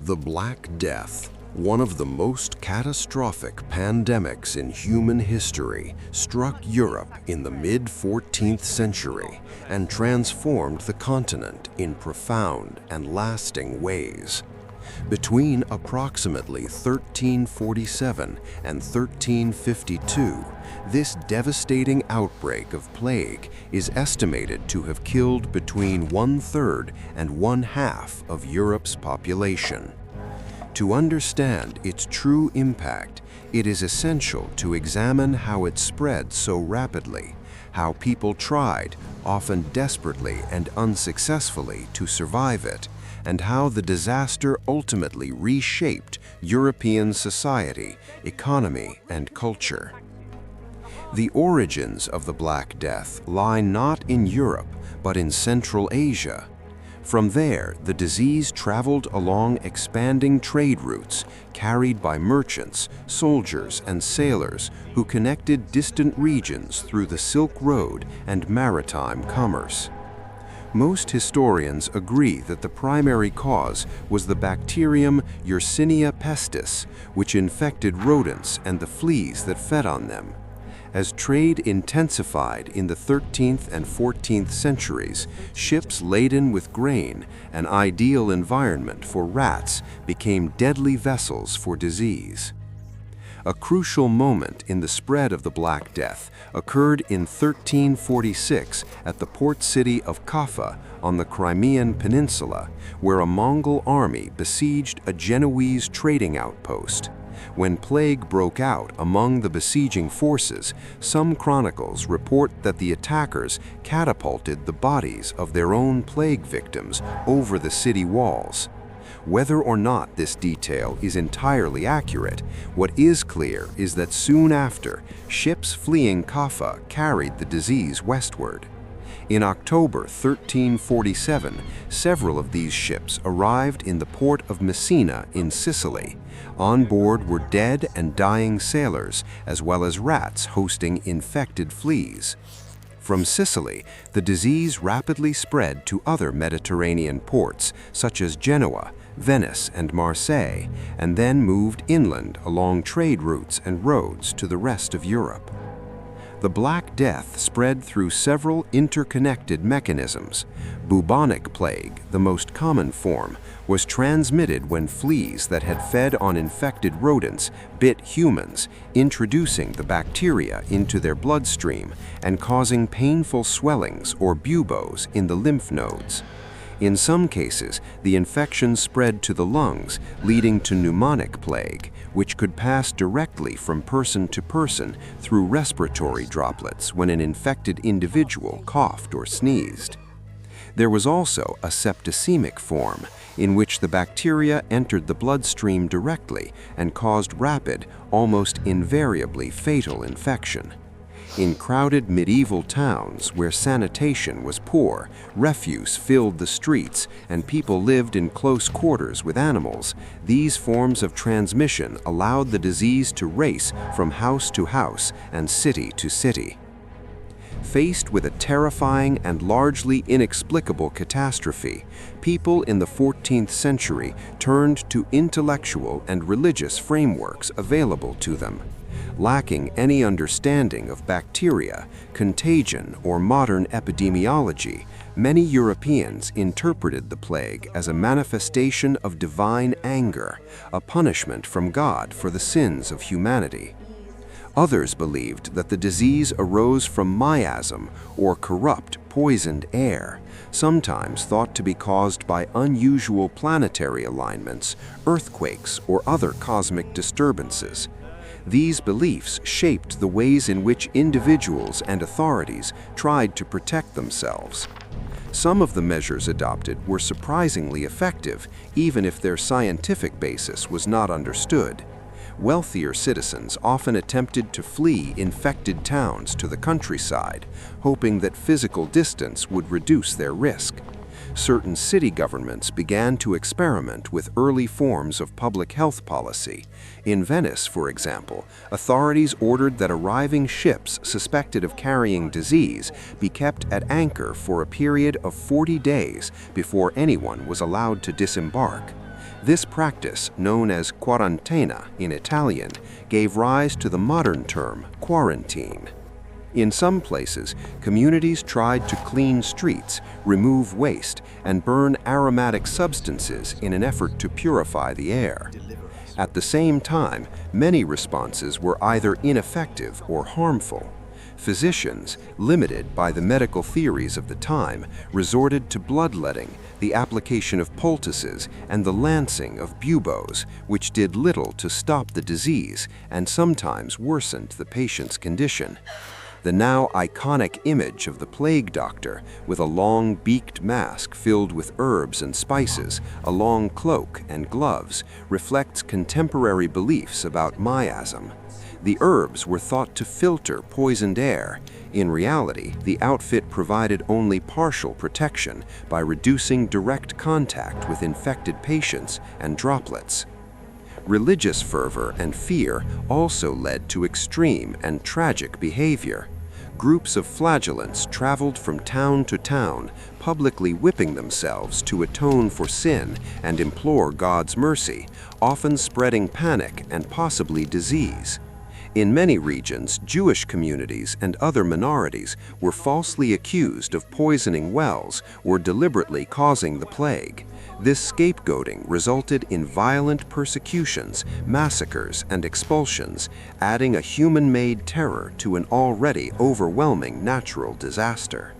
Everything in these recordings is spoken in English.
The Black Death, one of the most catastrophic pandemics in human history, struck Europe in the mid-14th century and transformed the continent in profound and lasting ways. Between approximately 1347 and 1352, this devastating outbreak of plague is estimated to have killed between 1/3 and 1/2 of Europe's population. To understand its true impact, it is essential to examine how it spread so rapidly, how people tried, often desperately and unsuccessfully, to survive it, and how the disaster ultimately reshaped European society, economy, and culture. The origins of the Black Death lie not in Europe, but in Central Asia. From there, the disease traveled along expanding trade routes carried by merchants, soldiers, and sailors who connected distant regions through the Silk Road and maritime commerce. Most historians agree that the primary cause was the bacterium Yersinia pestis, which infected rodents and the fleas that fed on them. As trade intensified in the 13th and 14th centuries, ships laden with grain, an ideal environment for rats, became deadly vessels for disease. A crucial moment in the spread of the Black Death occurred in 1346 at the port city of Kaffa on the Crimean Peninsula, where a Mongol army besieged a Genoese trading outpost. When plague broke out among the besieging forces, some chronicles report that the attackers catapulted the bodies of their own plague victims over the city walls. Whether or not this detail is entirely accurate, what is clear is that soon after, ships fleeing Kaffa carried the disease westward. In October 1347, several of these ships arrived in the port of Messina in Sicily. On board were dead and dying sailors, as well as rats hosting infected fleas. From Sicily, the disease rapidly spread to other Mediterranean ports, such as Genoa, Venice, and Marseille, and then moved inland along trade routes and roads to the rest of Europe. The Black Death spread through several interconnected mechanisms. Bubonic plague, the most common form, was transmitted when fleas that had fed on infected rodents bit humans, introducing the bacteria into their bloodstream and causing painful swellings or buboes in the lymph nodes. In some cases, the infection spread to the lungs, leading to pneumonic plague, which could pass directly from person to person through respiratory droplets when an infected individual coughed or sneezed. There was also a septicemic form, in which the bacteria entered the bloodstream directly and caused rapid, almost invariably fatal infection. In crowded medieval towns where sanitation was poor, refuse filled the streets, and people lived in close quarters with animals, these forms of transmission allowed the disease to race from house to house and city to city. Faced with a terrifying and largely inexplicable catastrophe, people in the 14th century turned to intellectual and religious frameworks available to them. Lacking any understanding of bacteria, contagion, or modern epidemiology, many Europeans interpreted the plague as a manifestation of divine anger, a punishment from God for the sins of humanity. Others believed that the disease arose from miasm, or corrupt, poisoned air, sometimes thought to be caused by unusual planetary alignments, earthquakes, or other cosmic disturbances. These beliefs shaped the ways in which individuals and authorities tried to protect themselves. Some of the measures adopted were surprisingly effective, even if their scientific basis was not understood. Wealthier citizens often attempted to flee infected towns to the countryside, hoping that physical distance would reduce their risk. Certain city governments began to experiment with early forms of public health policy. In Venice, for example, authorities ordered that arriving ships suspected of carrying disease be kept at anchor for a period of 40 days before anyone was allowed to disembark. This practice, known as quarantena in Italian, gave rise to the modern term quarantine. In some places, communities tried to clean streets, remove waste, and burn aromatic substances in an effort to purify the air. At the same time, many responses were either ineffective or harmful. Physicians, limited by the medical theories of the time, resorted to bloodletting, the application of poultices, and the lancing of buboes, which did little to stop the disease and sometimes worsened the patient's condition. The now iconic image of the plague doctor, with a long beaked mask filled with herbs and spices, a long cloak and gloves, reflects contemporary beliefs about miasm. The herbs were thought to filter poisoned air. In reality, the outfit provided only partial protection by reducing direct contact with infected patients and droplets. Religious fervor and fear also led to extreme and tragic behavior. Groups of flagellants traveled from town to town, publicly whipping themselves to atone for sin and implore God's mercy, often spreading panic and possibly disease. In many regions, Jewish communities and other minorities were falsely accused of poisoning wells or deliberately causing the plague. This scapegoating resulted in violent persecutions, massacres, and expulsions, adding a human-made terror to an already overwhelming natural disaster.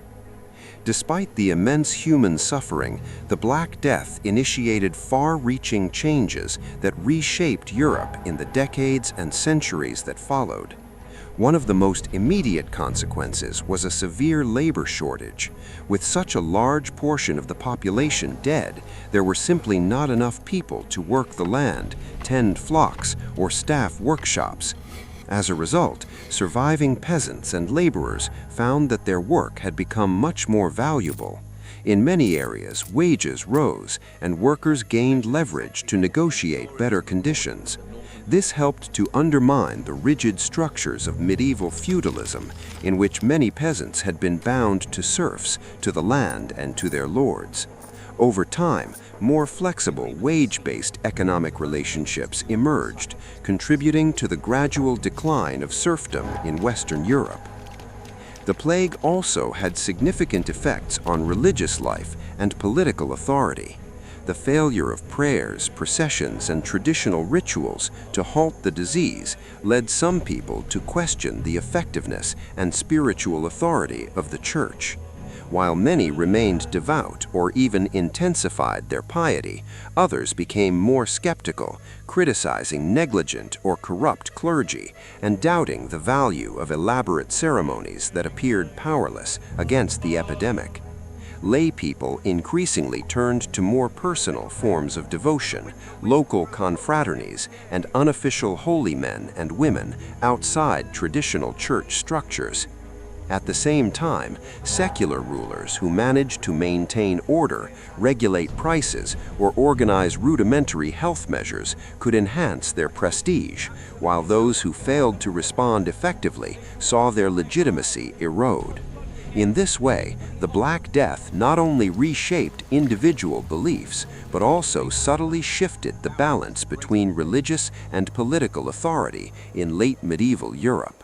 Despite the immense human suffering, the Black Death initiated far-reaching changes that reshaped Europe in the decades and centuries that followed. One of the most immediate consequences was a severe labor shortage. With such a large portion of the population dead, there were simply not enough people to work the land, tend flocks, or staff workshops. As a result, surviving peasants and laborers found that their work had become much more valuable. In many areas, wages rose, and workers gained leverage to negotiate better conditions. This helped to undermine the rigid structures of medieval feudalism, in which many peasants had been bound to serfs, to the land, and to their lords. Over time, more flexible wage-based economic relationships emerged, contributing to the gradual decline of serfdom in Western Europe. The plague also had significant effects on religious life and political authority. The failure of prayers, processions, and traditional rituals to halt the disease led some people to question the effectiveness and spiritual authority of the Church. While many remained devout or even intensified their piety, others became more skeptical, criticizing negligent or corrupt clergy and doubting the value of elaborate ceremonies that appeared powerless against the epidemic. Lay people increasingly turned to more personal forms of devotion, local confraternies, and unofficial holy men and women outside traditional church structures. At the same time, secular rulers who managed to maintain order, regulate prices, or organize rudimentary health measures could enhance their prestige, while those who failed to respond effectively saw their legitimacy erode. In this way, the Black Death not only reshaped individual beliefs, but also subtly shifted the balance between religious and political authority in late medieval Europe.